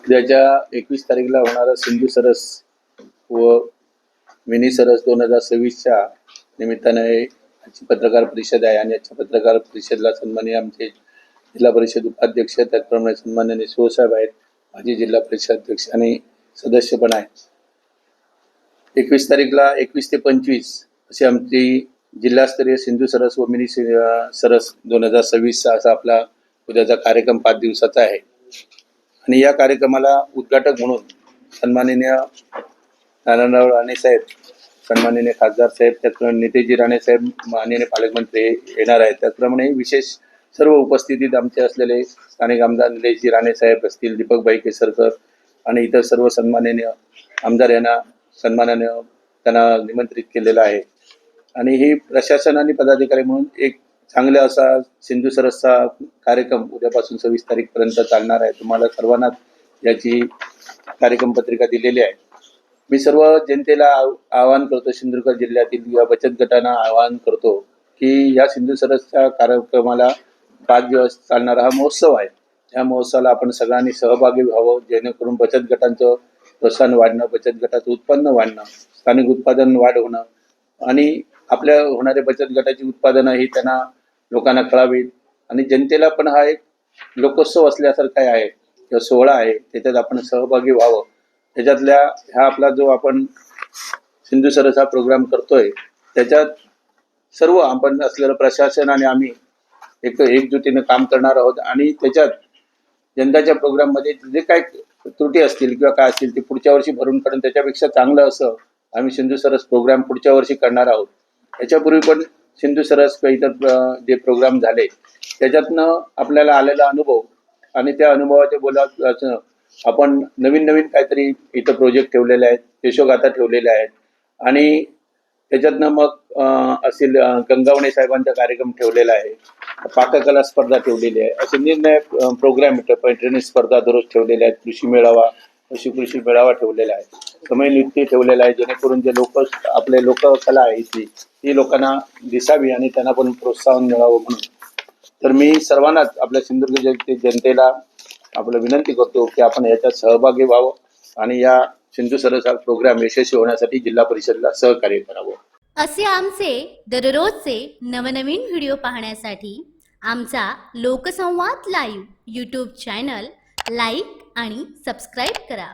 उद्याच्या 21 तारीखला होणारा सिंधू सरस व मिनी सरस 2026च्या निमित्ताने आजची पत्रकार परिषद आहे आणि आजच्या पत्रकार परिषदेला सन्माननीय आमचे जिल्हा परिषद उपाध्यक्ष, त्याचप्रमाणे सन्माननीय शिवसाहेब आहेत, माजी जिल्हा परिषद अध्यक्ष आणि सदस्य पण आहेत. 21 तारीखला 21 ते 25 अशी आमची जिल्हास्तरीय सिंधू सरस व मिनी सरस 2026 असा आपला उद्याचा कार्यक्रम 5 दिवसाचा आहे. आणि या कार्यक्रमाला उद्घाटक म्हणून सन्माननीय नारायणराव राणे साहेब, सन्माननीय खासदार साहेब, त्याचप्रमाणे नितेशजी राणे साहेब, माननीय पालकमंत्री येणार आहेत. त्याचप्रमाणे विशेष सर्व उपस्थितीत आमचे असलेले स्थानिक आमदार निलेशजी राणे साहेब असतील, दीपकभाई केसरकर आणि इतर सर्व सन्माननीय आमदार यांना सन्मानाने त्यांना निमंत्रित केलेलं आहे. आणि ही प्रशासन आणि पदाधिकारी म्हणून एक चांगला असा सिंधू सरसचा कार्यक्रम उद्यापासून 26 तारीखपर्यंत चालणार आहे. तुम्हाला सर्वांना याची कार्यक्रम पत्रिका दिलेली आहे. मी सर्व जनतेला आवाहन करतो, सिंधुदुर्ग जिल्ह्यातील या बचत गटांना आवाहन करतो की या सिंधू सरसच्या कार्यक्रमाला 5 दिवस चालणारा हा महोत्सव आहे. या महोत्सवाला आपण सगळ्यांनी सहभागी व्हावं, जेणेकरून बचत गटांचं प्रोत्साहन वाढणं, बचत गटाचं उत्पन्न वाढणं, स्थानिक उत्पादन वाढ होणं आणि आपल्या होणारे बचत गटाची उत्पादनं ही त्यांना लोकांना कळावीत. आणि जनतेला पण हा एक लोकोत्सव असल्यासारखा आहे किंवा सोहळा आहे, त्याच्यात आपण सहभागी व्हावं. त्याच्यातल्या हा आपला जो आपण सिंधू सरस हा प्रोग्राम करतोय, त्याच्यात सर्व आपण असलेलं प्रशासन आणि आम्ही एकजुटीने काम करणार आहोत. आणि त्याच्यात यंदाच्या प्रोग्राममध्ये जे काय त्रुटी असतील किंवा काय असतील ते पुढच्या वर्षी भरून काढून त्याच्यापेक्षा चांगलं असं आम्ही सिंधू सरस प्रोग्राम पुढच्या वर्षी करणार आहोत. याच्यापूर्वी पण सिंधू सरस किंवा इतर जे प्रोग्राम झाले त्याच्यातनं आपल्याला आलेला अनुभव आणि त्या अनुभवाच्या बोलात आपण नवीन काहीतरी इथं प्रोजेक्ट ठेवलेले आहेत, यशोगाथा ठेवलेल्या आहेत. आणि त्याच्यातनं मग असेल गंगावणे साहेबांचा कार्यक्रम ठेवलेला आहे, पाककला स्पर्धा ठेवलेली आहे, असे निर्णय प्रोग्राम टेनिस स्पर्धा दररोज ठेवलेल्या आहेत, कृषी मेळावा, कृषी मेळावा ठेवलेला आहे, समय नृत्य ठेवलेला आहे, जेणेकरून जे आपले लोककला आहे ती लोकांना दिसावी आणि त्यांना पण प्रोत्साहन मिळावं म्हणून. तर मी सर्वांनाच आपल्या सिंधुदुर्ग जनतेला आपलं विनंती करतो की आपण याच्यात सहभागी व्हावं आणि या सिंधू सरस हा प्रोग्राम यशस्वी होण्यासाठी जिल्हा परिषदेला सहकार्य करावं. असे आमचे दररोजचे नवनवीन व्हिडिओ पाहण्यासाठी आमचा लोकसंवाद लाईव्ह यूट्यूब चॅनल लाईक आणि सबस्क्राईब करा.